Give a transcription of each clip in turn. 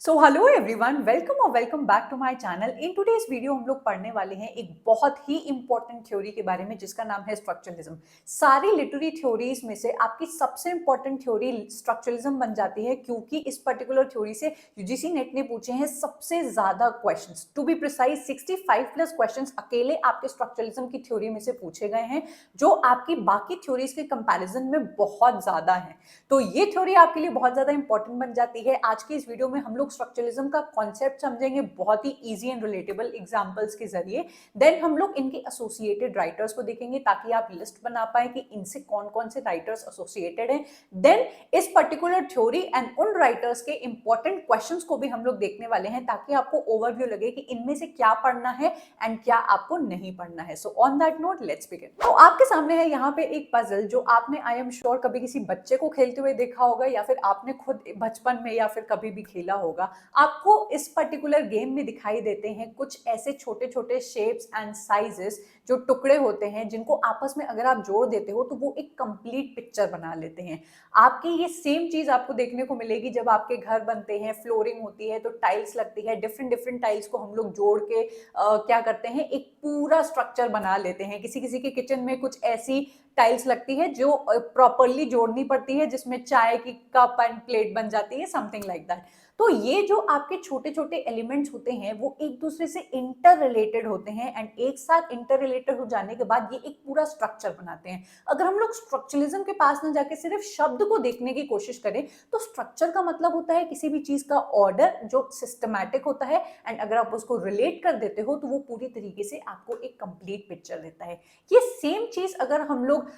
सो hello everyone, welcome और welcome back to my channel. In today's video हम लोग पढ़ने वाले हैं एक बहुत ही इंपॉर्टेंट थ्योरी के बारे में जिसका नाम है स्ट्रक्चरलिज्म। सारी लिटरेरी थ्योरीज में से आपकी सबसे इंपॉर्टेंट थ्योरी स्ट्रक्चरलिज्म बन जाती है क्योंकि इस पर्टिकुलर थ्योरी से यूजीसी नेट ने पूछे हैं सबसे ज्यादा questions. To be precise 65 plus questions अकेले आपके स्ट्रक्चरलिज्म की थ्योरी में से पूछे गए हैं, जो आपकी बाकी थ्योरीज के कंपैरिजन में बहुत ज्यादा है। तो ये थ्योरी आपके लिए बहुत ज्यादा इंपॉर्टेंट बन जाती है। आज की इस वीडियो में हम लोग स्ट्रक्चरलिज्म का कॉन्सेप्ट समझेंगे बहुत ही इजी एंड रिलेटेबल एग्जांपल्स के जरिए। देन हम लोग इनके एसोसिएटेड राइटर्स को देखेंगे ताकि आप लिस्ट बना पाए कि इनसे कौन कौन से राइटर्स एसोसिएटेड हैं। देन इस पर्टिकुलर थ्योरी एंड उन राइटर्स के इंपॉर्टेंट क्वेश्चंस को भी हम लोग देखने वाले हैं ताकि आपको ओवरव्यू लगे कि इनमें से क्या पढ़ना है एंड क्या आपको नहीं पढ़ना है। So on that note let's begin. तो आपके सामने है यहाँ पे एक पजल जो आपने आई एम श्योर कभी किसी बच्चे को खेलते हुए देखा होगा या फिर आपने खुद बचपन में या फिर कभी भी खेला होगा। आपको इस पर्टिकुलर गेम में दिखाई देते हैं कुछ ऐसे छोटे छोटे शेप्स एंड साइजेस जो टुकड़े होते हैं जिनको आपस में अगर आप जोड़ देते हो तो वो एक कंप्लीट पिक्चर बना लेते हैं। आपकी ये सेम चीज आपको देखने को मिलेगी जब आपके घर बनते हैं, फ्लोरिंग होती है तो टाइल्स लगती है। डिफरेंट डिफरेंट टाइल्स को हम लोग जोड़ के क्या करते हैं, एक पूरा स्ट्रक्चर बना लेते हैं। किसी किसी के किचन में कुछ ऐसी टाइल्स लगती है जो प्रॉपरली जोड़नी पड़ती है, जिसमें चाय की कप एंड प्लेट बन जाती है, समथिंग लाइक दैट। तो ये जो आपके छोटे छोटे एलिमेंट्स होते हैं वो एक दूसरे से इंटर रिलेटेड होते हैं एंड एक साथ इंटर रिलेटेड हो जाने के बाद ये एक पूरा स्ट्रक्चर बनाते हैं। अगर हम लोग स्ट्रक्चरलिज्म के पास ना जाके सिर्फ शब्द को देखने की कोशिश करें तो स्ट्रक्चर का मतलब होता है किसी भी चीज का ऑर्डर जो सिस्टमैटिक होता है, एंड अगर आप उसको रिलेट कर देते हो तो वो पूरी तरीके से आपको एक कंप्लीट पिक्चर देता है। ये सेम चीज अगर हम लोग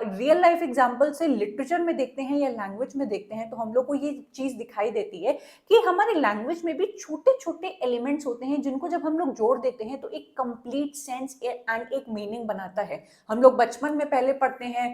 रियल लाइफ एग्जाम्पल से लिटरेचर में देखते हैं या लैंग्वेज में देखते हैं तो हम लोग को ये चीज दिखाई देती है कि हमारे लैंग्वेज में भी छोटे छोटे एलिमेंट्स होते हैं जिनको जब हम लोग जोड़ देते हैं तो एक कंप्लीट सेंस एंड एक मीनिंग बनाता है। हम लोग बचपन में पहले पढ़ते हैं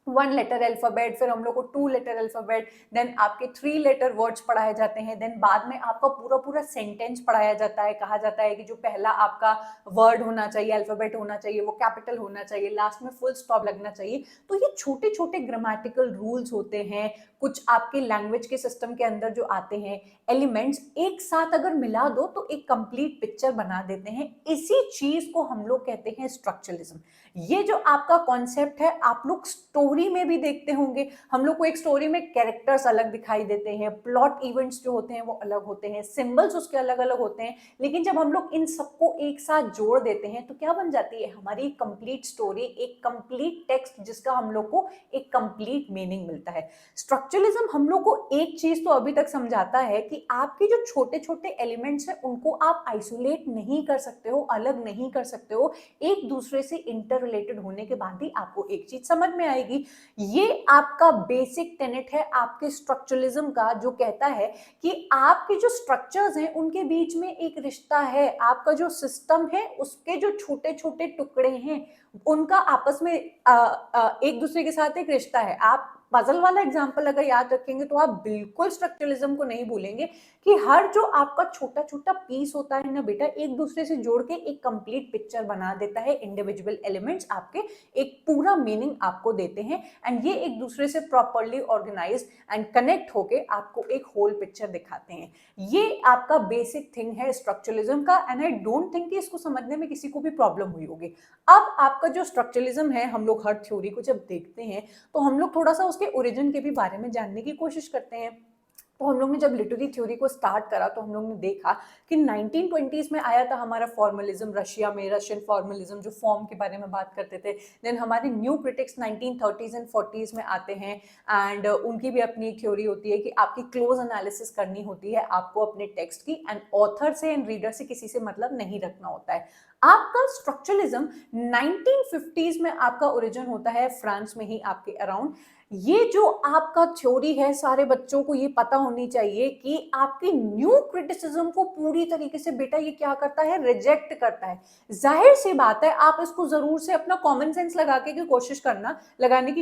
1 लेटर अल्फाबेट, फिर हम लोग को 2 लेटर अल्फाबेट, देन आपके 3 लेटर वर्ड्स पढ़ाए जाते हैं, देन बाद में आपका पूरा पूरा सेंटेंस पढ़ाया जाता है। कहा जाता है कि जो पहला आपका वर्ड होना चाहिए, अल्फाबेट होना चाहिए, वो कैपिटल होना चाहिए, लास्ट में फुल स्टॉप लगना चाहिए। तो ये छोटे छोटे ग्रामेटिकल रूल्स होते हैं, कुछ आपके लैंग्वेज के सिस्टम के अंदर जो आते हैं एलिमेंट्स एक साथ अगर मिला दो तो एक कंप्लीट पिक्चर बना देते हैं। इसी चीज को हम लोग कहते हैं स्ट्रक्चरलिज्म। ये जो आपका कॉन्सेप्ट है आप लोग स्टोरी में भी देखते होंगे। हम लोग को एक स्टोरी में कैरेक्टर्स अलग दिखाई देते हैं, प्लॉट इवेंट्स जो होते हैं वो अलग होते हैं, सिंबल्स उसके अलग अलग होते हैं, लेकिन जब हम लोग इन सबको एक साथ जोड़ देते हैं तो क्या बन जाती है हमारी कंप्लीट स्टोरी, एक कंप्लीट टेक्स्ट जिसका हम लोग को एक कंप्लीट मीनिंग मिलता है। स्ट्रक्चरलिज्म हम लोग को एक चीज तो अभी तक समझाता है कि आपके जो छोटे छोटे एलिमेंट्स हैं उनको आप आइसोलेट नहीं कर सकते हो, अलग नहीं कर सकते हो। एक दूसरे से इंटर रिलेटेड होने के बाद ही आपको एक चीज समझ में आएगी। ये आपका बेसिक टेनेट है आपके स्ट्रक्चरलिज्म का, जो कहता है कि आपके जो स्ट्रक्चर्स हैं उनके बीच में एक रिश्ता है। आपका जो सिस्टम है उसके जो छोटे छोटे टुकड़े हैं उनका आपस में एक दूसरे के साथ एक रिश्ता है। आप पजल वाला एग्जांपल अगर याद रखेंगे तो आप बिल्कुल स्ट्रक्चरलिज्म को नहीं भूलेंगे कि हर जो आपका छोटा छोटा पीस होता है ना बेटा, एक दूसरे से जोड़ के एक कंप्लीट पिक्चर बना देता है। इंडिविजुअल एलिमेंट्स आपके एक पूरा मीनिंग आपको देते हैं एंड ये एक दूसरे से प्रॉपरली ऑर्गेनाइज एंड कनेक्ट होके आपको एक होल पिक्चर दिखाते हैं। ये आपका बेसिक थिंग है स्ट्रक्चरलिज्म का, एंड आई डोंट थिंक कि इसको समझने में किसी को भी प्रॉब्लम हुई होगी। अब आपका जो स्ट्रक्चरलिज्म है, हम लोग हर थ्योरी को जब देखते हैं तो हम लोग थोड़ा सा उसके ओरिजिन के भी बारे में जानने की कोशिश करते हैं। तो हम लोग ने जब लिटरेरी थ्योरी को स्टार्ट करा तो हम लोग ने देखा कि 1920s में आया था हमारा फॉर्मलिज्म, रशिया में रशियन फॉर्मलिज्म जो फॉर्म के बारे में बात करते थे। देन हमारे new critics 1930s and 40s में आते हैं एंड उनकी भी अपनी थ्योरी होती है कि आपकी क्लोज एनालिसिस करनी होती है आपको अपने टेक्स्ट की, एंड ऑथर से एंड रीडर से किसी से मतलब नहीं रखना होता है। आपका स्ट्रक्चरलिज्म 1950s में आपका ओरिजिन होता है, फ्रांस में ही आपके अराउंड। ये जो आपका थ्योरी है, सारे बच्चों को ये पता होनी चाहिए कि आपकी न्यू क्रिटिसिज्म को पूरी तरीके से बेटा ये क्या करता है, रिजेक्ट करता है। जाहिर सी बात है आप इसको जरूर से अपना कॉमन सेंस लगाने की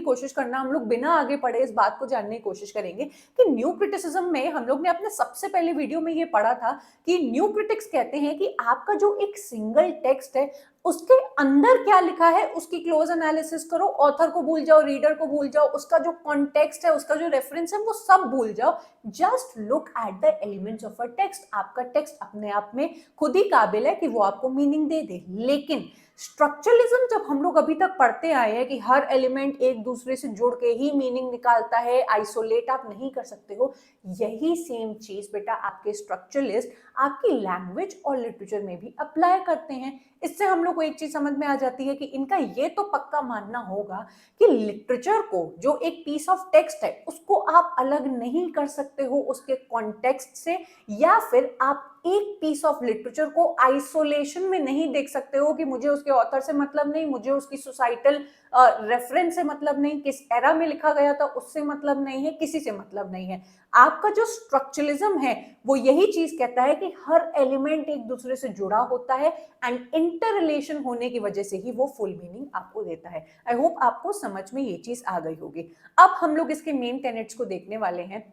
कोशिश करना। हम लोग बिना आगे पढ़े इस बात को जानने की कोशिश करेंगे कि न्यू क्रिटिसिज्म में हम लोग ने अपने सबसे पहले वीडियो में ये पढ़ा था कि न्यू क्रिटिक्स कहते हैं कि आपका जो एक सिंगल टेक्स्ट है उसके अंदर क्या लिखा है उसकी क्लोज एनालिसिस करो, ऑथर को भूल जाओ, रीडर को भूल जाओ, उसका जो कॉन्टेक्स्ट है, उसका जो रेफरेंस है वो सब भूल जाओ, just look at the elements of a text. आपका टेक्स्ट अपने आप में खुद ही काबिल है कि वो आपको मीनिंग दे दे। लेकिन स्ट्रक्चरलिज्म जब हम लोग अभी तक पढ़ते आए हैं कि हर एलिमेंट एक दूसरे से जुड़ के ही मीनिंग निकालता है, आइसोलेट आप नहीं कर सकते हो, यही सेम चीज बेटा आपके स्ट्रक्चरलिस्ट आपकी लैंग्वेज और लिटरेचर में भी अप्लाई करते हैं। इससे हम लोग को एक चीज समझ में आ जाती है कि इनका ये तो पक्का मानना होगा कि लिटरेचर को, जो एक पीस ऑफ टेक्स्ट है, उसको आप अलग नहीं कर सकते हो उसके कॉन्टेक्स्ट से, या फिर आप एक पीस ऑफ लिटरेचर को आइसोलेशन में नहीं देख सकते हो कि मुझे उसके ऑथर से मतलब नहीं, मुझे उसकी सोसाइटल रेफरेंस से मतलब नहीं, किस एरा में लिखा गया था उससे मतलब नहीं है, किसी से मतलब नहीं है। आपका जो स्ट्रक्चरलिज्म है वो यही चीज कहता है कि हर एलिमेंट एक दूसरे से जुड़ा होता है एंड इंटर रिलेशन होने की वजह से ही वो फुल मीनिंग आपको देता है। आई होप आपको समझ में ये चीज आ गई होगी। अब हम लोग इसके मेन टेनेट्स को देखने वाले हैं।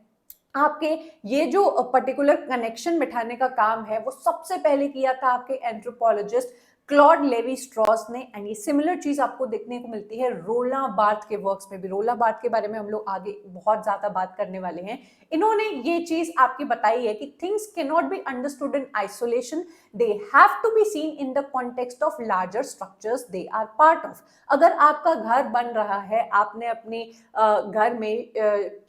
आपके ये जो पर्टिकुलर कनेक्शन बिठाने का काम है वो सबसे पहले किया था आपके एंथ्रोपोलॉजिस्ट क्लॉड लेवी स्ट्रॉस ने, एंड ये सिमिलर चीज आपको देखने को मिलती है रोला बार्थ के वर्क्स में भी। रोला बार्थ के बारे में हम लोग आगे बहुत ज्यादा बात करने वाले हैं। इन्होंने ये चीज आपकी बताई है कि things can not be understood in isolation, they have to be seen in the context of larger structures they are part of. अगर आपका घर बन रहा है, आपने अपने घर में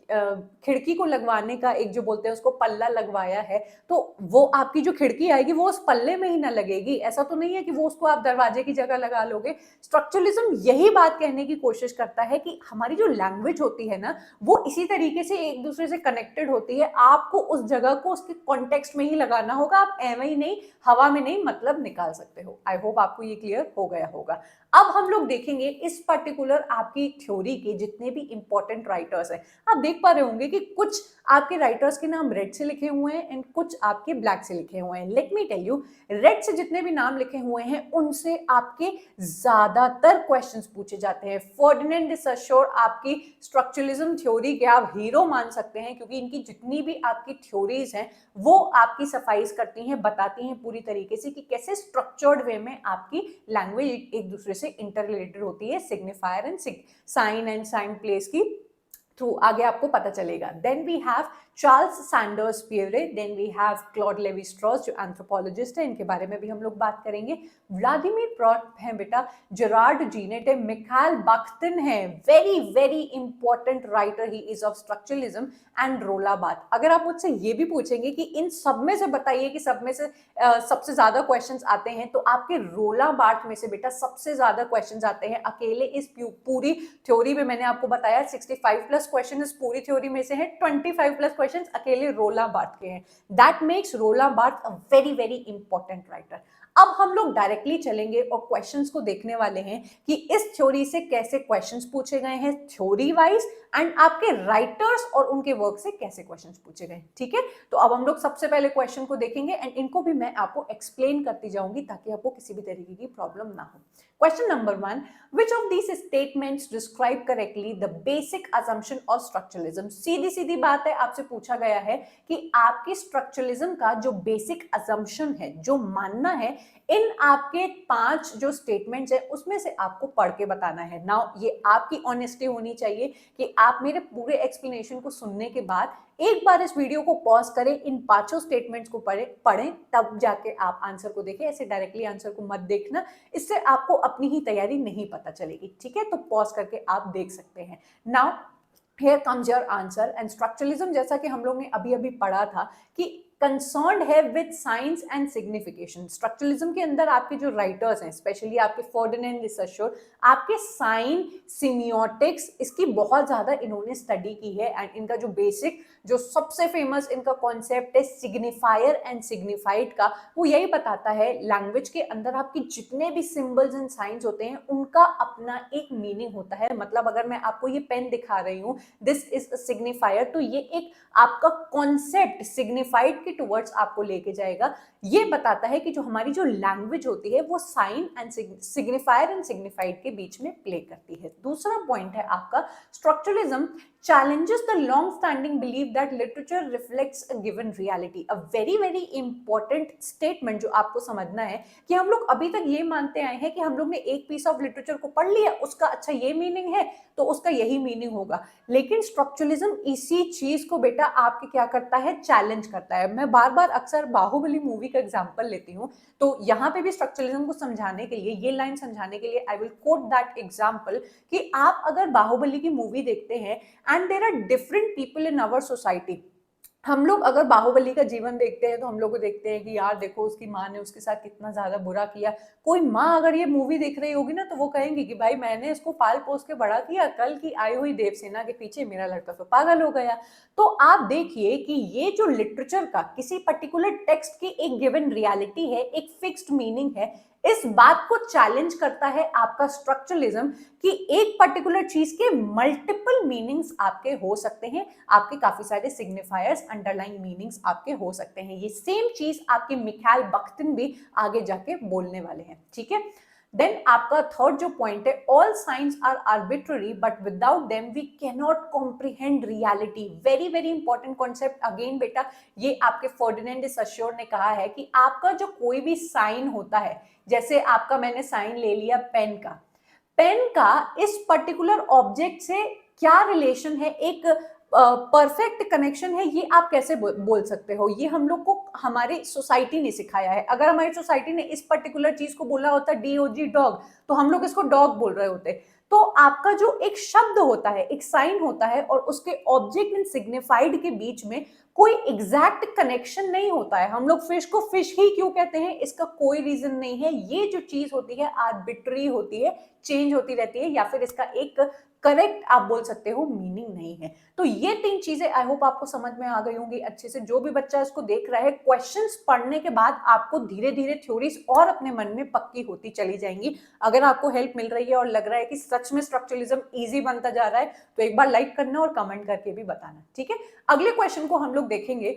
खिड़की को लगवाने का एक जो बोलते हैं उसको पल्ला लगवाया है, तो वो आपकी जो खिड़की आएगी वो उस पल्ले में ही ना लगेगी। ऐसा तो नहीं है कि वो उसको आप दरवाजे की जगह लगा लोगे। स्ट्रक्चरलिज्म यही बात कहने की कोशिश करता है कि हमारी जो लैंग्वेज होती है ना वो इसी तरीके से एक दूसरे से कनेक्टेड होती है। आपको उस जगह को उसके कॉन्टेक्स्ट में ही लगाना होगा, आप एवं ही नहीं, हवा में नहीं मतलब निकाल सकते हो। आई होप आपको ये क्लियर हो गया होगा। अब हम लोग देखेंगे इस पर्टिकुलर आपकी थ्योरी के जितने भी इंपॉर्टेंट राइटर्स हैं। आप देख पा रहे होंगे कि कुछ आपके राइटर्स के नाम रेड से लिखे हुए हैं एंड कुछ आपके ब्लैक से लिखे हुए हैं। Let me tell you, red से जितने भी नाम लिखे हुए हैं उनसे आपके ज्यादातर क्वेश्चंस पूछे जाते हैं। फर्डिनेंड द सशोर आपकी स्ट्रक्चरलिज्म थ्योरी के आप हीरो मान सकते हैं, क्योंकि इनकी जितनी भी आपकी थ्योरीज हैं वो आपकी सफाइज करती हैं, बताती हैं पूरी तरीके से कि कैसे स्ट्रक्चर्ड वे में आपकी लैंग्वेज एक दूसरे से इंटर रिलेटेड होती है, signifier and sign and sign places की थ्रू आगे आपको पता चलेगा। Then we have Charles Sanders Peirce, then we have Claude Levi Strauss जो एंथ्रोपोलॉजिस्ट है, इनके बारे में भी हम लोग बात करेंगे। व्लादिमीर प्रॉट है बेटा, जेरार्ड जीनेट है, मिखाइल बाख्तिन है, very very important writer he is of structuralism, and रोला बार्थ। अगर आप मुझसे ये भी पूछेंगे कि इन सब में से बताइए कि सब में से सबसे ज्यादा क्वेश्चंस आते हैं, तो आपके रोला बार्थ में से बेटा सबसे ज्यादा क्वेश्चंस आते हैं। अकेले इस पूरी थ्योरी में मैंने आपको बताया 65 प्लस क्वेश्चन इस पूरी थ्योरी में से है, 25 प्लस क्वेश्चंस अकेले रोला बार्थ के हैं। दैट मेक्स रोला Barthes a very very important writer. अब हम लोग डायरेक्टली चलेंगे और क्वेश्चंस को देखने वाले हैं कि इस थ्योरी से कैसे क्वेश्चंस पूछे गए हैं थ्योरी वाइज, एंड आपके राइटर्स और उनके वर्क से कैसे क्वेश्चंस पूछे गए। ठीक है, तो अब हम लोग सबसे पहले क्वेश्चन को देखेंगे एंड इनको भी मैं आपको एक्सप्लेन करती जाऊंगी ताकि आपको किसी भी तरीके की प्रॉब्लम ना हो। Question number 1, which of these statements describe correctly the basic assumption of structuralism? सीधी सीधी बात है, आपसे पूछा गया है कि आपकी स्ट्रक्चरलिज्म का जो बेसिक असम्पशन है, जो मानना है, इन आपके 5 जो स्टेटमेंट्स है उसमें से आपको पढ़ के बताना है। नाउ ये आपकी ऑनेस्टी होनी चाहिए कि आप मेरे पूरे एक्सप्लेनेशन को सुनने के बाद एक बार इस वीडियो को पॉज करें, इन 5 स्टेटमेंट्स को पढ़ें, तब जाके आप आंसर को देखें। ऐसे डायरेक्टली आंसर को मत देखना, इससे आपको अपनी ही तैयारी नहीं पता चलेगी। ठीक है, तो पॉज करके आप देख सकते हैं। Now here comes your answer. And structuralism जैसा कि हम लोग ने अभी अभी पढ़ा था कि कंसर्न्ड है with science and signification. Structuralism के अंदर आपके जो राइटर्स हैं, स्पेशली आपके फर्डिनेंड द सशोर, आपके साइन, सिमियोटिक्स, इसकी बहुत ज्यादा इन्होंने स्टडी की है। एंड इनका जो बेसिक, जो सबसे फेमस इनका कॉन्सेप्ट है सिग्निफायर एंड सिग्निफाइड का, वो यही बताता है लैंग्वेज के अंदर आपकी जितने भी सिंबल्स एंड साइंस होते हैं उनका अपना एक मीनिंग होता है। मतलब अगर मैं आपको ये पेन दिखा रही हूँ, दिस इज अ सिग्निफायर, तो ये एक आपका कॉन्सेप्ट सिग्निफाइड के टुवर्ड्स आपको लेके जाएगा। ये बताता है कि जो हमारी जो लैंग्वेज होती है वो sign and signifier and signified के बीच में प्ले करती है। दूसरा पॉइंट है आपका, structuralism challenges the long standing belief that literature reflects a given reality. A very very important statement जो आपको समझना है कि हम लोग अभी तक ये मानते आए हैं कि हम लोग ने एक पीस ऑफ लिटरेचर को पढ़ लिया, उसका अच्छा ये मीनिंग है तो उसका यही मीनिंग होगा, लेकिन स्ट्रक्चरलिज्म इसी चीज को बेटा आपके क्या करता है, चैलेंज करता है। मैं बार बार अक्सर बाहुबली मूवी का एग्जांपल लेती हूँ, तो यहाँ पे भी स्ट्रक्चरलिज्म को समझाने के लिए, ये लाइन समझाने के लिए I will quote that example कि आप अगर बाहुबली की मूवी देखते हैं and there are different people in our society, हम लोग अगर बाहुबली का जीवन देखते हैं तो हम लोग को देखते हैं कि यार देखो उसकी माँ ने उसके साथ कितना ज्यादा बुरा किया। कोई माँ अगर ये मूवी देख रही होगी ना तो वो कहेंगी कि भाई मैंने इसको पाल पोस के बड़ा किया, कल की आई हुई देवसेना के पीछे मेरा लड़का तो पागल हो गया। तो आप देखिए कि ये जो लिटरेचर का किसी पर्टिकुलर टेक्स्ट की एक गिवन रियलिटी है, एक फिक्स्ड मीनिंग है, इस बात को चैलेंज करता है आपका स्ट्रक्चरलिज्म कि एक पर्टिकुलर चीज के मल्टीपल मीनिंग्स आपके हो सकते हैं, आपके काफी सारे सिग्निफायर्स, अंडरलाइंग मीनिंग्स आपके हो सकते हैं। ये सेम चीज आपके मिखाइल बख्तिन भी आगे जाके बोलने वाले हैं, ठीक है। देन आपका थर्ड जो पॉइंट है, all signs are arbitrary but without them we cannot comprehend reality. Very very important concept again बेटा, ये आपके फर्डिनेंड डी सश्योर ने कहा है कि आपका जो कोई भी साइन होता है, जैसे आपका मैंने साइन ले लिया पेन का, पेन का इस पर्टिकुलर ऑब्जेक्ट से क्या रिलेशन है, एक परफेक्ट कनेक्शन है, ये आप कैसे बोल सकते हो? ये हम लोग को हमारी सोसाइटी ने सिखाया है। अगर हमारी सोसाइटी ने इस पर्टिकुलर चीज को बोला होता DOG डॉग, तो हम लोग इसको डॉग बोल रहे होते। तो आपका जो एक शब्द होता है, एक साइन होता है और उसके ऑब्जेक्ट एंड सिग्निफाइड के बीच में कोई एग्जैक्ट कनेक्शन नहीं होता है। हम लोग फिश को फिश ही क्यों कहते हैं, इसका कोई रीजन नहीं है। ये जो चीज होती है आर्बिट्ररी होती है, चेंज होती रहती है, या फिर इसका एक करेक्ट आप बोल सकते हो मीनिंग नहीं है। तो ये तीन चीजें आई होप आपको समझ में आ गई होंगी अच्छे से। जो भी बच्चा इसको देख रहा है, क्वेश्चंस पढ़ने के बाद आपको धीरे धीरे थ्योरीज और अपने मन में पक्की होती चली जाएंगी। अगर आपको हेल्प मिल रही है और लग रहा है कि सच में स्ट्रक्चरलिज्म इजी बनता जा रहा है, तो एक बार लाइक करना और कमेंट करके भी बताना, ठीक है। अगले क्वेश्चन को हम लोग देखेंगे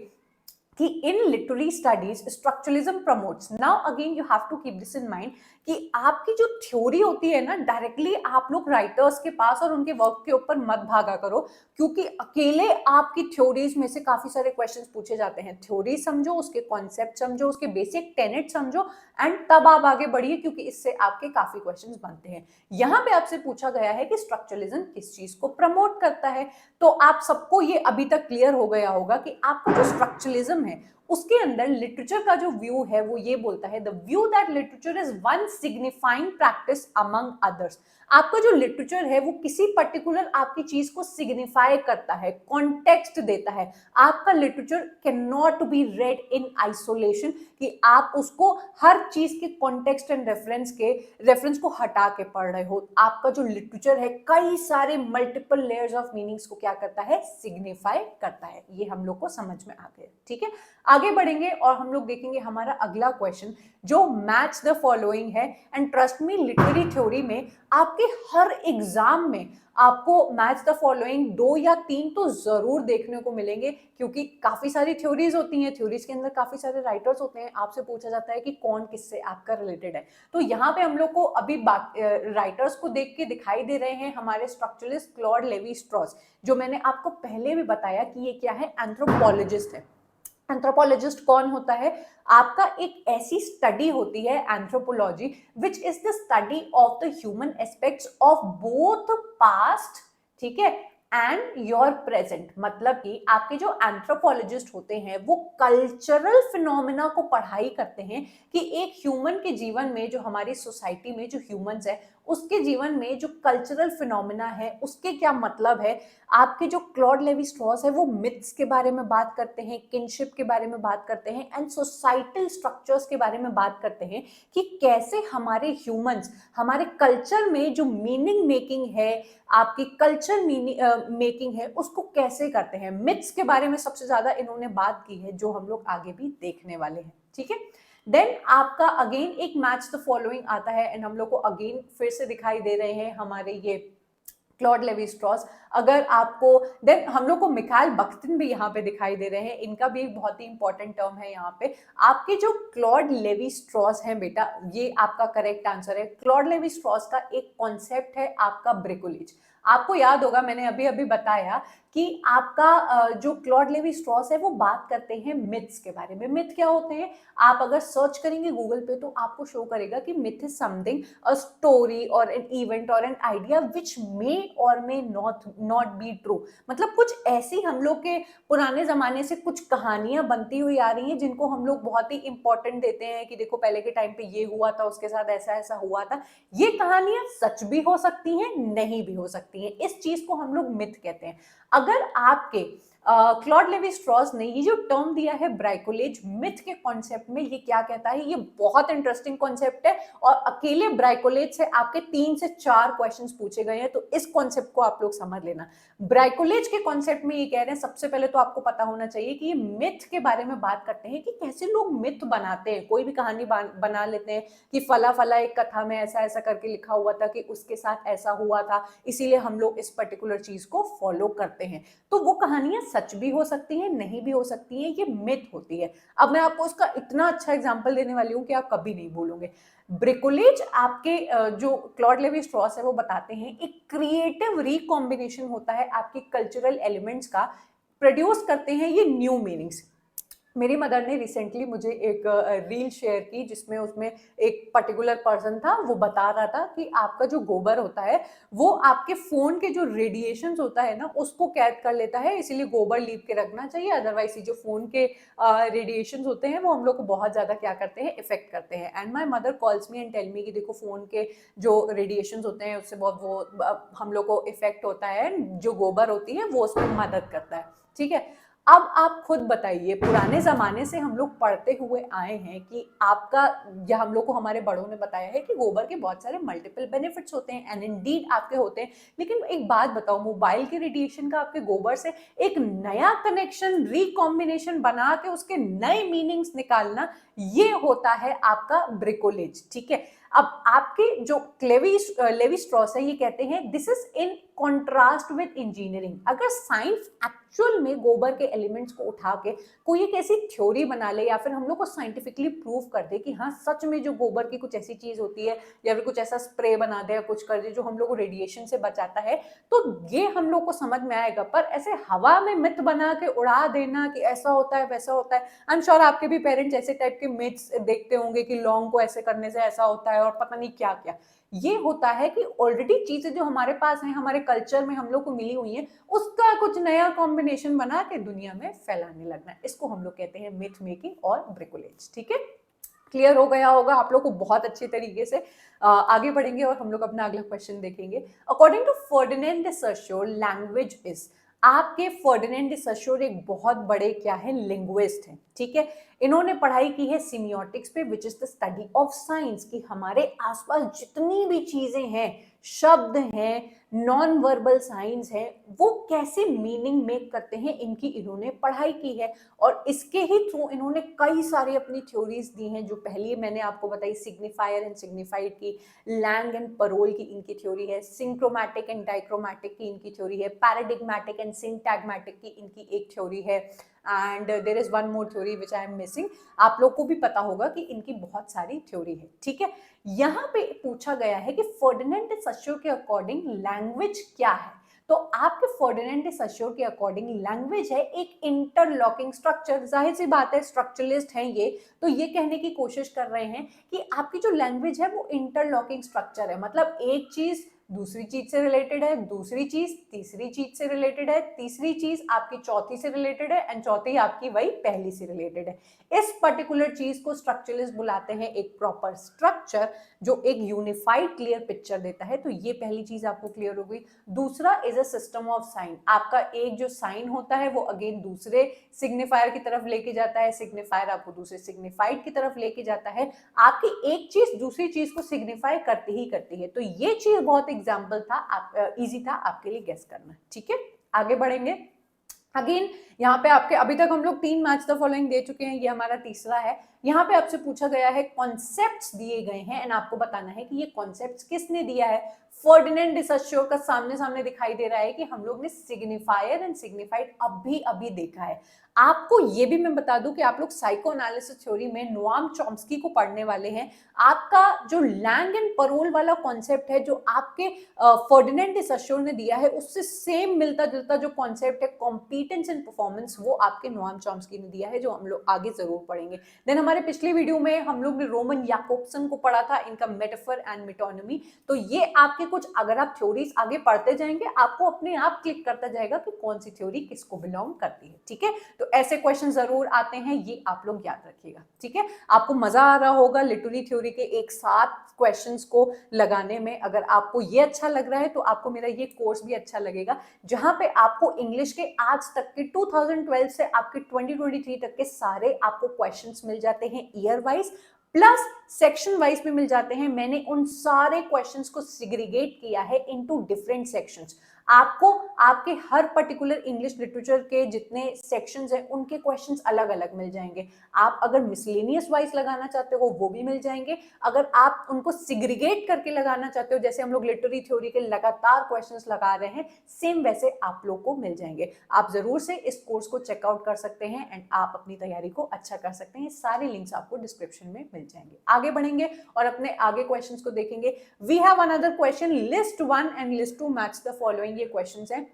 कि in literary studies structuralism promotes. Now again you have to keep this in mind कि आपकी जो थ्योरी होती है ना, डायरेक्टली आप लोग राइटर्स के पास और उनके वर्क के ऊपर मत भागा करो, क्योंकि अकेले आपकी थ्योरीज में से काफी सारे क्वेश्चंस पूछे जाते हैं। थ्योरी समझो, उसके कॉन्सेप्ट समझो, उसके बेसिक टेनेट समझो एंड तब आप आगे बढ़िए, क्योंकि इससे आपके काफी क्वेश्चंस बनते हैं। यहाँ पे आपसे पूछा गया है कि स्ट्रक्चरलिज्म किस चीज को प्रमोट करता है, तो आप सबको ये अभी तक क्लियर हो गया होगा कि आपका जो स्ट्रक्चरलिज्म है उसके अंदर लिटरेचर का जो व्यू है वो ये बोलता है, the view that literature is one signifying practice among others. आपका जो लिटरेचर है वो किसी पर्टिकुलर आपकी चीज को सिग्निफाई करता है, कॉन्टेक्स्ट देता है। आपका literature can not B red in isolation, कि आप उसको हर चीज के कॉन्टेक्स्ट एंड रेफरेंस को हटा के पढ़ रहे हो। आपका जो लिटरेचर है कई सारे मल्टीपल लेयर्स ऑफ मीनिंग्स को क्या करता है, सिग्निफाई करता है। ये हम लोग को समझ में आ गया, ठीक है। आगे बढ़ेंगे और हम लोग देखेंगे हमारा अगला क्वेश्चन जो मैच द फॉलोइंग है। And trust me, literary theory में आपके हर एग्जाम में आपको मैच द फॉलोइंग 2 या 3 तो जरूर देखने को मिलेंगे, क्योंकि काफी सारी थ्योरीज होती हैं, थ्योरीज के अंदर काफी सारे राइटर्स होते हैं। आपसे पूछा जाता है कि कौन किससे आपका रिलेटेड है। तो यहाँ पे हम लोग को अभी राइटर्स को देख के दिखाई दे रहे हैं हमारे स्ट्रक्चरलिस्ट क्लॉड लेवी स्ट्रॉस, जो मैंने आपको पहले भी बताया कि ये क्या है, एंथ्रोपोलॉजिस्ट है। एंथ्रोपोलॉजिस्ट कौन होता है? आपका एक ऐसी स्टडी होती है anthropology which is the study of the human aspects of both past, ठीक है, एंड योर प्रेजेंट। मतलब कि आपके जो एंथ्रोपोलॉजिस्ट होते हैं वो कल्चरल फिनोमिना को पढ़ाई करते हैं कि एक ह्यूमन के जीवन में, जो हमारी सोसाइटी में जो ह्यूमंस है उसके जीवन में जो कल्चरल फिनोमिना है उसके क्या मतलब है। आपके जो क्लॉड लेवी स्ट्रॉस है वो मिथ्स के बारे में बात करते हैं, किनशिप के बारे में बात करते हैं एंड सोसाइटल स्ट्रक्चर्स के बारे में बात करते हैं कि कैसे हमारे ह्यूमंस हमारे कल्चर में जो मीनिंग मेकिंग है, आपकी कल्चर मेकिंग है, उसको कैसे करते हैं। मिथ्स के बारे में सबसे ज्यादा इन्होंने बात की है, जो हम लोग आगे भी देखने वाले हैं, ठीक है। देन आपका अगेन एक मैच द फॉलोइंग आता है एंड हम लोग को अगेन फिर से दिखाई दे रहे हैं हमारे ये क्लॉड लेवी स्ट्रॉस। अगर आपको देन हम लोग को मिखाइल बख्तिन भी यहाँ पे दिखाई दे रहे हैं, इनका भी एक बहुत ही इंपॉर्टेंट टर्म है यहाँ पे। आपके जो क्लॉड लेवी स्ट्रॉस हैं बेटा, ये आपका करेक्ट आंसर है। क्लॉड लेवी स्ट्रॉस का एक कॉन्सेप्ट है आपका ब्रिकोलेज। आपको याद होगा मैंने अभी अभी बताया कि आपका जो क्लॉड लेवी स्ट्रॉस है वो बात करते हैं मिथ्स के बारे में। मिथ क्या होते हैं? आप अगर सर्च करेंगे गूगल पे तो आपको शो करेगा कि myth is something, a story और एन इवेंट और एन आइडिया विच मे और मे नॉट बी ट्रू। मतलब कुछ ऐसी हम लोग के पुराने जमाने से कुछ कहानियां बनती हुई आ रही हैं जिनको हम लोग बहुत ही इंपॉर्टेंट देते हैं कि देखो पहले के टाइम पे ये हुआ था, उसके साथ ऐसा ऐसा हुआ था। ये कहानियां सच भी हो सकती हैं, नहीं भी हो सकती हैं। इस चीज को हम लोग मिथ कहते हैं। अगर आपके क्लॉड लेवी स्ट्रॉस ने ये जो टर्म दिया है ब्राइकोलेज मिथ के कॉन्सेप्ट में, ये क्या कहता है? ये बहुत इंटरेस्टिंग कॉन्सेप्ट है और अकेले ब्राइकोलेज से आपके 3 से 4 क्वेश्चंस पूछे गए हैं, तो इस कॉन्सेप्ट को आप लोग समझ लेना। ब्राइकोलेज के कॉन्सेप्ट में ये कह रहे हैं, सबसे पहले तो आपको पता होना चाहिए कि ये मिथ के बारे में बात करते हैं कि कैसे लोग मिथ बनाते हैं। कोई भी कहानी बना लेते हैं कि फला फला एक कथा में ऐसा ऐसा करके लिखा हुआ था कि उसके साथ ऐसा हुआ था, इसीलिए हम लोग इस पर्टिकुलर चीज को फॉलो करते हैं। तो वो कहानियां सच भी हो सकती हैं, नहीं भी हो सकती हैं, ये मिथ होती है। अब मैं आपको इसका इतना अच्छा एग्जांपल देने वाली हूं कि आप कभी नहीं भूलोगे। ब्रिकोलेज आपके जो क्लॉड लेवी स्ट्रॉस है वो बताते हैं एक क्रिएटिव रिकॉम्बिनेशन होता है आपकी कल्चरल एलिमेंट्स का, प्रोड्यूस करते हैं ये न्यू मीनिंग्स। मेरी मदर ने रिसेंटली मुझे एक रील शेयर की जिसमें उसमें एक पर्टिकुलर पर्सन था, वो बता रहा था कि आपका जो गोबर होता है वो आपके फोन के जो रेडिएशंस होता है ना उसको कैद कर लेता है, इसीलिए गोबर लीप के रखना चाहिए। अदरवाइज ये जो फोन के रेडिएशंस होते हैं वो हम लोग को बहुत ज्यादा क्या करते हैं, इफेक्ट करते हैं। And my mother calls me and tell me कि देखो फोन के जो रेडिएशंस होते हैं उससे बहुत वो हम लोग को इफेक्ट होता है, जो गोबर होती है वो उसमें मदद करता है। ठीक है, अब आप खुद बताइए, पुराने जमाने से हम लोग पढ़ते हुए आए हैं कि आपका, या हम लोग को हमारे बड़ों ने बताया है कि गोबर के बहुत सारे मल्टीपल बेनिफिट्स होते हैं, एंड इंडीड आपके होते हैं। लेकिन एक बात बताओ, मोबाइल के रेडिएशन का आपके गोबर से एक नया कनेक्शन, रिकॉम्बिनेशन बना के उसके नए मीनिंग्स निकालना, ये होता है आपका ब्रिकोलेज। ठीक है, अब आपके जो लेवी स्ट्रॉस है ये कहते हैं this is in contrast with engineering. अगर साइंस एक्चुअल में गोबर के एलिमेंट्स को उठा के कोई एक ऐसी थ्योरी बना ले या फिर हम लोग को साइंटिफिकली प्रूव कर दे कि हाँ सच में जो गोबर की कुछ ऐसी चीज होती है, या फिर कुछ ऐसा स्प्रे बना दे या कुछ कर दे जो हम लोग को रेडिएशन से बचाता है, तो ये हम लोग को समझ में आएगा। पर ऐसे हवा में मिथ बना के उड़ा देना कि ऐसा होता है वैसा होता है, आई एम श्योर आपके भी पेरेंट्स ऐसे टाइप के मिथ्स देखते होंगे कि लौंग को ऐसे करने से ऐसा होता है और पता नहीं क्या क्या। ये होता है कि ऑलरेडी चीजें जो हमारे पास हैं, हमारे कल्चर में हम लोग को मिली हुई हैं, उसका कुछ नया कॉम्बिनेशन बना के दुनिया में फैलाने लगना। इसको हम लोग कहते हैं मिथ मेकिंग और ब्रिकोलेज। ठीक है, क्लियर हो गया होगा आप लोग को बहुत अच्छे तरीके से। आगे बढ़ेंगे और हम लोग अपना अगला क्वेश्चन देखेंगे। According to Ferdinand de Saussure, language is, आपके फर्डिनेंड de Saussure एक बहुत बड़े क्या है, लिंग्विस्ट हैं। ठीक है, इन्होंने पढ़ाई की है सिमियोटिक्स पे, which is the study of science, कि हमारे आसपास जितनी भी चीजें हैं, शब्द हैं, नॉन वर्बल साइंस है, वो कैसे मीनिंग मेक करते हैं, इनकी इन्होंने पढ़ाई की है। और इसके ही थ्रू इन्होंने कई सारी अपनी थ्योरीज दी हैं। जो पहली मैंने आपको बताई सिग्निफायर एंड सिग्निफाइड की, लैंग एंड परोल की इनकी थ्योरी है, सिंक्रोमैटिक एंड डाइक्रोमैटिक की इनकी थ्योरी है, पैराडिग्मैटिक एंड सिंटैग्मैटिक की इनकी एक थ्योरी है, and there is one more theory which I am missing. आप लोग को भी पता होगा कि इनकी बहुत सारी थ्योरी है। ठीक है, यहाँ पे पूछा गया है कि फर्डिनेंड de Saussure के अकॉर्डिंग लैंग्वेज क्या है। तो आपके फर्डिनेंड de Saussure के अकॉर्डिंग लैंग्वेज है एक इंटरलॉकिंग स्ट्रक्चर। जाहिर सी बात है, स्ट्रक्चरलिस्ट हैं ये, तो ये कहने की कोशिश कर रहे हैं कि आपकी जो लैंग्वेज है वो इंटरलॉकिंग स्ट्रक्चर है। मतलब एक चीज दूसरी चीज से रिलेटेड है, दूसरी चीज तीसरी चीज से रिलेटेड है, तीसरी चीज आपकी चौथी से रिलेटेड है, एंड चौथी आपकी वही पहली से रिलेटेड है। इस पर्टिकुलर चीज को स्ट्रक्चरलिस्ट बुलाते हैं एक प्रॉपर स्ट्रक्चर जो एक यूनिफाइड क्लियर पिक्चर देता है। तो ये पहली चीज आपको क्लियर हो गई। दूसरा is a system of sine. आपका एक जो साइन होता है वो अगेन दूसरे सिग्निफायर की तरफ लेके जाता है, सिग्निफायर आपको दूसरे सिग्निफाइड की तरफ लेके जाता है। आपकी एक चीज दूसरी चीज को सिग्निफाई करती ही करती है। तो ये चीज बहुत एग्जाम्पल था, इजी था आपके लिए गेस करना। ठीक है, आगे बढ़ेंगे। अगेन यहाँ पे आपके अभी तक हम लोग 3 मैच द फॉलोइंग दे चुके हैं, ये हमारा तीसरा है। यहाँ पे आपसे पूछा गया है, कॉन्सेप्ट्स दिए गए हैं एंड आपको बताना है कि ये कॉन्सेप्ट्स किसने दिया है। फर्डिनेंड de Saussure का सामने सामने दिखाई दे रहा है कि हम लोग ने सिग्निफायर एंड सिग्निफाइड अभी अभी देखा है। आपको ये भी मैं बता दूं कि आप लोग साइको एनालिसिस थ्योरी में नोआम चॉम्स्की को पढ़ने वाले हैं। आपका जो लैंग एंड परोल वाला कॉन्सेप्ट है, जो आपके फर्डिनेंड डी सस्योर ने दिया है, उससे सेम मिलता जुलता जो कॉन्सेप्ट है कॉम्पिटेंस एंड परफॉर्मेंस, वो आपके नोआम चॉम्स्की ने दिया है, जो हम लोग आगे जरूर पढ़ेंगे। देन हमारे पिछले वीडियो में हम लोग ने रोमन याकोब्सन को पढ़ा था, इनका मेटाफर एंड मेटोनिमी। तो ये आपके कुछ, अगर आप थ्योरीज आगे पढ़ते जाएंगे आपको अपने आप क्लिक करता जाएगा कि कौन सी थ्योरी किसको बिलोंग करती है। ठीक है, तो ऐसे क्वेश्चन जरूर आते हैं, ये आप लोग याद रखिएगा। ठीक है, आपको मजा आ रहा होगा लिटरेरी थ्योरी के एक साथ क्वेश्चंस को लगाने में। अगर आपको ये अच्छा लग रहा है तो आपको मेरा ये कोर्स भी अच्छा लगेगा, जहां पे आपको इंग्लिश के आज तक के 2012 से आपके 2023 तक के सारे आपको क्वेश्चंस मिल जाते हैं year wise, plus section wise भी मिल जाते हैं। मैंने उन सारे क्वेश्चंस को सिग्रीगेट किया है इनटू डिफरेंट सेक्शंस। आपको आपके हर पर्टिकुलर इंग्लिश लिटरेचर के जितने सेक्शंस हैं उनके क्वेश्चंस अलग अलग मिल जाएंगे। आप अगर मिसलेनियस वाइज लगाना चाहते हो वो भी मिल जाएंगे। अगर आप उनको सिग्रीगेट करके लगाना चाहते हो, जैसे हम लोग लिटरेरी थ्योरी के लगातार क्वेश्चंस लगा रहे हैं, सेम वैसे आप लोग को मिल जाएंगे। आप जरूर से इस कोर्स को चेकआउट कर सकते हैं एंड आप अपनी तैयारी को अच्छा कर सकते हैं। सारे लिंक्स आपको डिस्क्रिप्शन में मिल जाएंगे। आगे बढ़ेंगे और अपने आगे क्वेश्चंस को देखेंगे। We have another question, list 1 and list 2 match the following. ये क्वेश्चंस हैं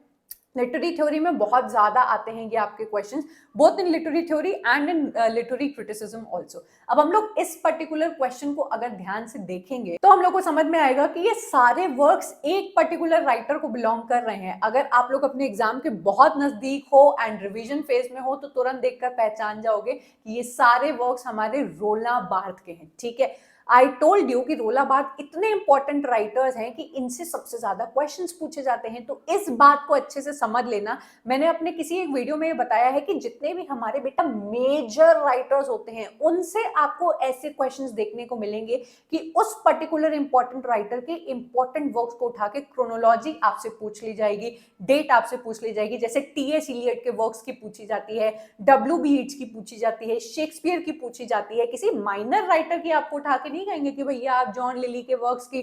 लिटरेरी थ्योरी में, बहुत ज्यादा आते हैं ये आपके questions, both in literary theory and in literary criticism also. अब हम लोग इस पर्टिकुलर क्वेश्चन को अगर ध्यान से देखेंगे तो हम लोग को समझ में आएगा कि ये सारे वर्क्स एक पर्टिकुलर राइटर को बिलोंग कर रहे हैं। अगर आप लोग अपने एग्जाम के बहुत नजदीक हो एंड रिविजन फेज में हो तो तुरंत देखकर पहचान जाओगे कि ये सारे वर्क्स हमारे रोला बार्थ के हैं। ठीक है, आई टोल्ड यू कि रोला बार्थ इतने इंपॉर्टेंट राइटर्स हैं कि इनसे सबसे ज्यादा क्वेश्चंस पूछे जाते हैं। तो इस बात को अच्छे से समझ लेना। मैंने अपने किसी एक वीडियो में बताया है कि जितने भी हमारे बेटा मेजर राइटर्स होते हैं उनसे आपको ऐसे क्वेश्चंस देखने को मिलेंगे कि उस पर्टिकुलर इंपॉर्टेंट राइटर के इंपॉर्टेंट वर्क्स को उठा के क्रोनोलॉजी आपसे पूछ ली जाएगी, डेट आपसे पूछ ली जाएगी। जैसे टी.एस. इलियट के वर्क्स की पूछी जाती है, डब्ल्यू.बी. येट्स की पूछी जाती है, शेक्सपियर की पूछी जाती है। किसी माइनर राइटर की आपको उठा के नहीं कहेंगे कि भैया आप जॉन लिली के वर्क्स की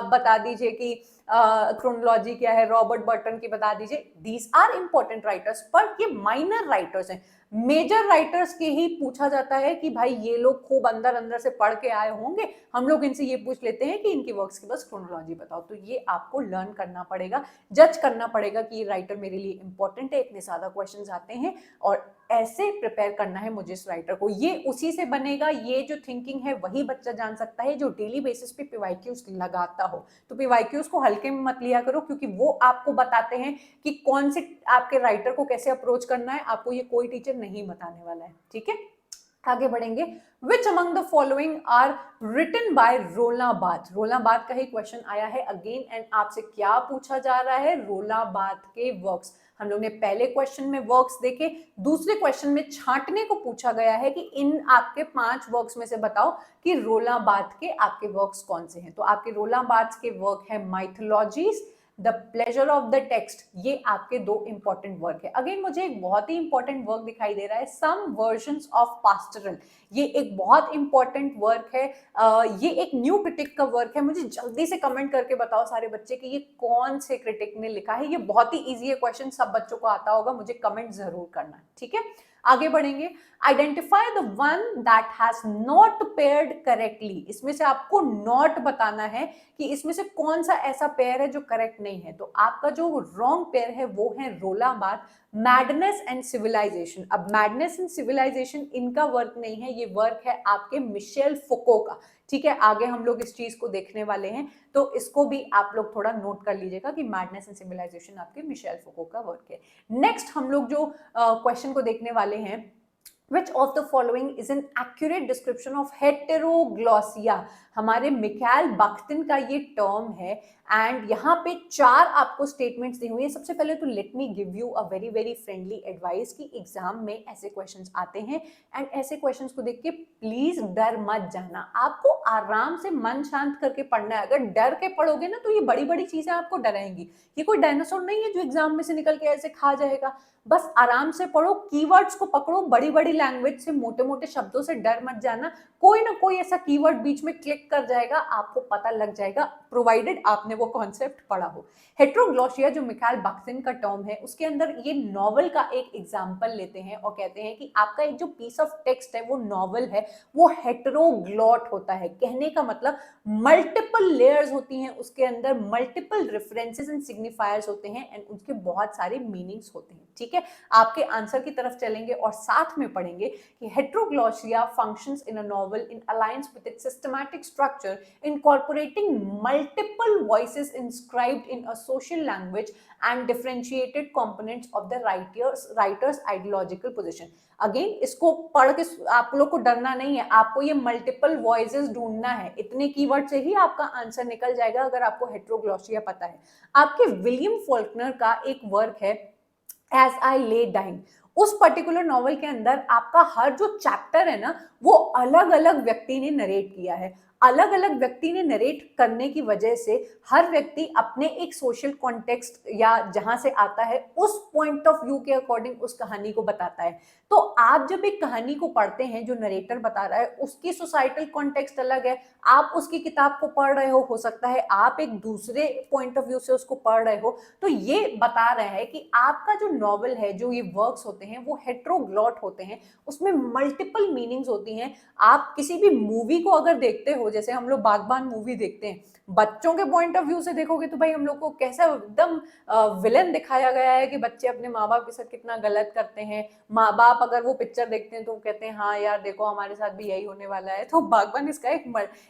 बता दीजिए कि क्रोनोलॉजी क्या है, रॉबर्ट बर्टन की बता दीजिए। दीज आर इंपॉर्टेंट राइटर्स, पर ये माइनर राइटर्स हैं। मेजर राइटर्स के ही पूछा जाता है कि भाई ये लोग खूब अंदर अंदर से पढ़ के आए होंगे, हम लोग इनसे ये पूछ लेते हैं कि इनकी वर्क्स की बस क्रोनोलॉजी बताओ। तो ये आपको लर्न करना पड़ेगा, जज करना पड़ेगा कि ये राइटर मेरे लिए इंपॉर्टेंट है, इतने ज्यादा क्वेश्चंस आते हैं और ऐसे प्रिपेयर करना है मुझे इस राइटर को। ये उसी से बनेगा, ये जो थिंकिंग है वही बच्चा जान सकता है जो डेली बेसिस पे पीवाईक्यूज लगाता हो। तो पीवाईक्यूज को हल्के में मत लिया करो, क्योंकि वो आपको बताते हैं कि कौन से आपके राइटर को कैसे अप्रोच करना है। आपको ये कोई टीचर नहीं बताने वाला है। ठीक है, आगे बढ़ेंगे। Which among the following are written by रोला बार्थ? रोला बार्थ का ही क्वेश्चन आया है अगेन एंड आपसे क्या पूछा जा रहा है? रोला बार्थ के वर्क्स। हम लोग ने पहले क्वेश्चन में वर्क्स देखे, दूसरे क्वेश्चन में छांटने को पूछा गया है कि इन आपके 5 वर्क्स में से बताओ कि रोला बार्थ के आपके वर्क्स कौन से हैं। तो आपके रोला बार्थ के वर्क है mythologies, the pleasure of the text, ये आपके 2 इंपॉर्टेंट वर्क है। अगेन मुझे एक बहुत ही इंपॉर्टेंट वर्क दिखाई दे रहा है, सम वर्जन्स ऑफ पास्टरल। ये एक बहुत इंपॉर्टेंट वर्क है। ये एक न्यू क्रिटिक का वर्क है। मुझे जल्दी से कमेंट करके बताओ सारे बच्चे कि ये कौन से क्रिटिक ने लिखा है। ये बहुत ही इजी है क्वेश्चन, सब बच्चों को आता होगा, मुझे कमेंट जरूर करना। ठीक है, आगे बढ़ेंगे। Identify the one that has not paired correctly. इसमें से आपको नॉट बताना है कि इसमें से कौन सा ऐसा पेयर है जो करेक्ट नहीं है। तो आपका जो रॉन्ग पेयर है वो है रोला बार्थ, मैडनेस एंड सिविलाइजेशन। अब मैडनेस एंड सिविलाइजेशन इनका वर्क नहीं है, ये वर्क है आपके मिशेल फुको का। ठीक है, आगे हम लोग इस चीज को देखने वाले हैं, तो इसको भी आप लोग थोड़ा नोट कर लीजिएगा कि मैडनेस एंड सिविलाइजेशन आपके मिशेल फुको का वर्क है। नेक्स्ट हम लोग जो क्वेश्चन को देखने वाले हैं, Which of the following is an accurate description of heteroglossia? हमारे मिकाइल बाख्तिन का ये टर्म है एंड यहाँ पे 4 आपको स्टेटमेंट्स दी हुई है। सबसे पहले तो let me give you a very very friendly advice कि एग्जाम में ऐसे क्वेश्चंस आते हैं एंड ऐसे क्वेश्चंस को देख के प्लीज डर मत जाना। आपको आराम से मन शांत करके पढ़ना है। अगर डर के पढ़ोगे ना तो ये बड़ी बड़ी चीजें आपको डराएंगी। ये कोई डायनासोर नहीं है जो एग्जाम में से निकल के ऐसे खा जाएगा। बस आराम से पढ़ो, कीवर्ड्स को पकड़ो, बड़ी बड़ी लैंग्वेज से, मोटे मोटे शब्दों से डर मत जाना, कोई ना कोई ऐसा कीवर्ड बीच में क्लिक कर जाएगा, आपको पता लग जाएगा, प्रोवाइडेड आपने वो कॉन्सेप्ट पढ़ा हो। हेट्रोग्लोसिया जो मिखाइल बाख्तिन का टर्म है, उसके अंदर ये नॉवल का एक एग्जाम्पल लेते हैं और कहते हैं कि आपका एक जो पीस ऑफ टेक्स्ट है, वो नॉवल है, वो हेट्रोग्लॉट होता है। कहने का मतलब मल्टीपल लेयर्स होती हैं, उसके अंदर मल्टीपल रेफरेंसेस एंड सिग्निफायर्स होते हैं एंड उसके बहुत सारे मीनिंग्स होते हैं। ठीक है, आपके आंसर की तरफ चलेंगे और साथ में पढ़ेंगे कि heteroglossia functions in a novel in alliance with its systematic structure incorporating multiple voices inscribed in a social language and differentiated components of the writer's ideological position. Again इसको पढ़ के आप लोग को डरना नहीं है, आपको ये मल्टीपल वॉइसेस ढूंढना है, इतने कीवर्ड से ही आपका आंसर निकल जाएगा अगर आपको हेट्रोग्लोसिया पता है। आपके विलियम फोल्कनर का एक वर्क है एज आई ले डाइंग, उस पर्टिकुलर नॉवल के अंदर आपका हर जो चैप्टर है ना, वो अलग अलग व्यक्ति ने नरेट किया है। अलग अलग व्यक्ति ने नरेट करने की वजह से हर व्यक्ति अपने एक सोशल कॉन्टेक्स्ट या जहां से आता है उस पॉइंट ऑफ व्यू के अकॉर्डिंग उस कहानी को बताता है। तो आप जब एक कहानी को पढ़ते हैं, जो नरेटर बता रहा है उसकी सोसाइटल कॉन्टेक्स्ट अलग है, आप उसकी किताब को पढ़ रहे हो सकता है आप एक दूसरे पॉइंट ऑफ व्यू से उसको पढ़ रहे हो, तो ये बता रहा है कि आपका जो नॉवल है, जो ये वर्क्स होते हैं, वो हेट्रोग्लॉट होते हैं, उसमें मल्टीपल मीनिंग्स होती हैं। आप किसी भी मूवी को अगर देखते हो, जैसे हम लोग बागबान मूवी देखते हैं, बच्चों के पॉइंट ऑफ व्यू से देखोगे तो भाई हम लोग को कैसा एकदम विलेन दिखाया गया है कि बच्चे अपने माँ बाप के साथ कितना गलत करते हैं। माँ बाप अगर वो पिक्चर देखते हैं तो वो कहते हैं हाँ यार देखो हमारे साथ भी यही होने वाला है। तो बागबान इसका एक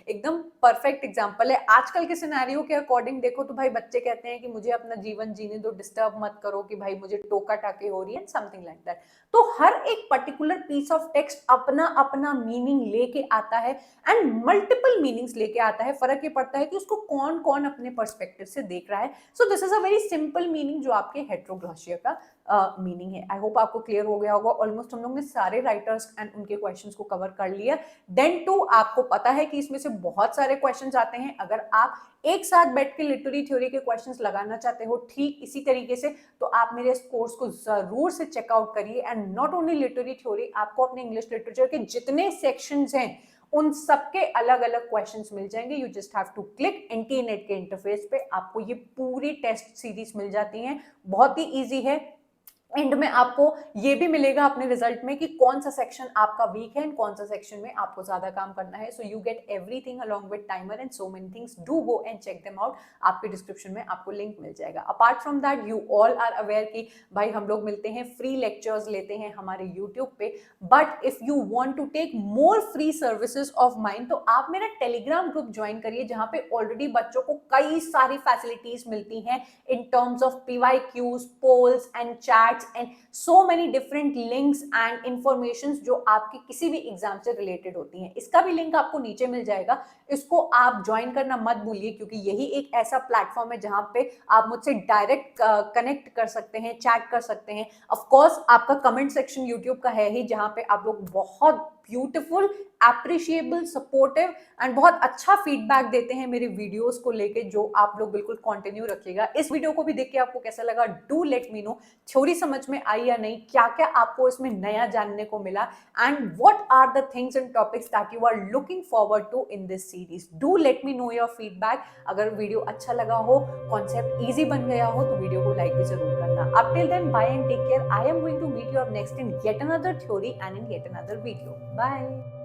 एकदम परफेक्ट एग्जाम्पल है। आजकल के सिनेरियो के अकॉर्डिंग देखो तो भाई बच्चे कहते हैं कि मुझे अपना जीवन जीने दो, डिस्टर्ब मत करो, कि भाई मुझे टोका टाकी हो रही है, समथिंग लाइक दैट। तो हर एक पर्टिकुलर पीस ऑफ टेक्स्ट अपना अपना मीनिंग लेके आता है एंड मल्टीपल मीनिंग्स लेके आता है। फर्क ये पड़ता है कि उसको कौन कौन अपने पर्सपेक्टिव से देख रहा है। So this is a very simple meaning जो आपके हेट्रोग्लोसिया का मीनिंग है। आई होप आपको क्लियर हो गया होगा। ऑलमोस्ट हम लोग ने सारे राइटर्स एंड उनके क्वेश्चंस को कवर कर लिया। देन टू आपको पता है कि इसमें से बहुत सारे क्वेश्चंस आते हैं। अगर आप एक साथ बैठ के लिटरेरी थ्योरी के क्वेश्चंस लगाना चाहते हो ठीक इसी तरीके से, तो आप मेरे इस कोर्स को जरूर से चेकआउट करिए। And not only literary theory, आपको अपने इंग्लिश लिटरेचर के जितने सेक्शंस हैं उन सबके अलग अलग क्वेश्चंस मिल जाएंगे। You just have to click एनटीनेट के इंटरफेस पे, आपको ये पूरी टेस्ट सीरीज मिल जाती हैं। बहुत ही इजी है। एंड में आपको ये भी मिलेगा अपने रिजल्ट में कि कौन सा सेक्शन आपका वीक है एंड कौन सा सेक्शन में आपको ज्यादा काम करना है। So you get everything along with timer and so many things. Do go and check them out. आपके डिस्क्रिप्शन में आपको लिंक मिल जाएगा। Apart from that you all are aware कि भाई हम लोग मिलते हैं, फ्री लेक्चर्स लेते हैं हमारे यूट्यूब पे। But if you want to take more free services of mine, तो आप मेरा टेलीग्राम ग्रुप ज्वाइन करिए, जहां पे ऑलरेडी बच्चों को कई सारी फैसिलिटीज मिलती हैं in terms of PYQs, polls and chat and so many different links and informations जो आपके किसी भी एग्जाम से रिलेटेड होती हैं। इसका भी लिंक आपको नीचे मिल जाएगा। इसको आप ज्वाइन करना मत भूलिए, क्योंकि यही एक ऐसा प्लेटफॉर्म है जहां पे आप मुझसे डायरेक्ट कनेक्ट कर सकते हैं, चैट कर सकते हैं। ऑफ कोर्स आपका कमेंट सेक्शन यूट्यूब का है ही, जहां पे आप लोग बहुत ब्यूटीफुल, एप्रिशिएबल, सपोर्टिव एंड बहुत अच्छा फीडबैक देते हैं मेरे वीडियोस को लेके, जो आप लोग बिल्कुल कंटिन्यू रखिएगा। इस वीडियो को भी देख के आपको कैसा लगा, do let me no. Theory समझ में आई या नहीं, क्या क्या आपको इसमें नया जानने को मिला, and what are the things and topics that you are looking forward to in this series. Do let me know your feedback. अगर वीडियो अच्छा लगा हो, कॉन्सेप्ट इजी बन गया हो, तो वीडियो को लाइक भी जरूर करना। Up till then, bye and take care. I am going to meet you up next in yet another theory and in yet another video. Bye.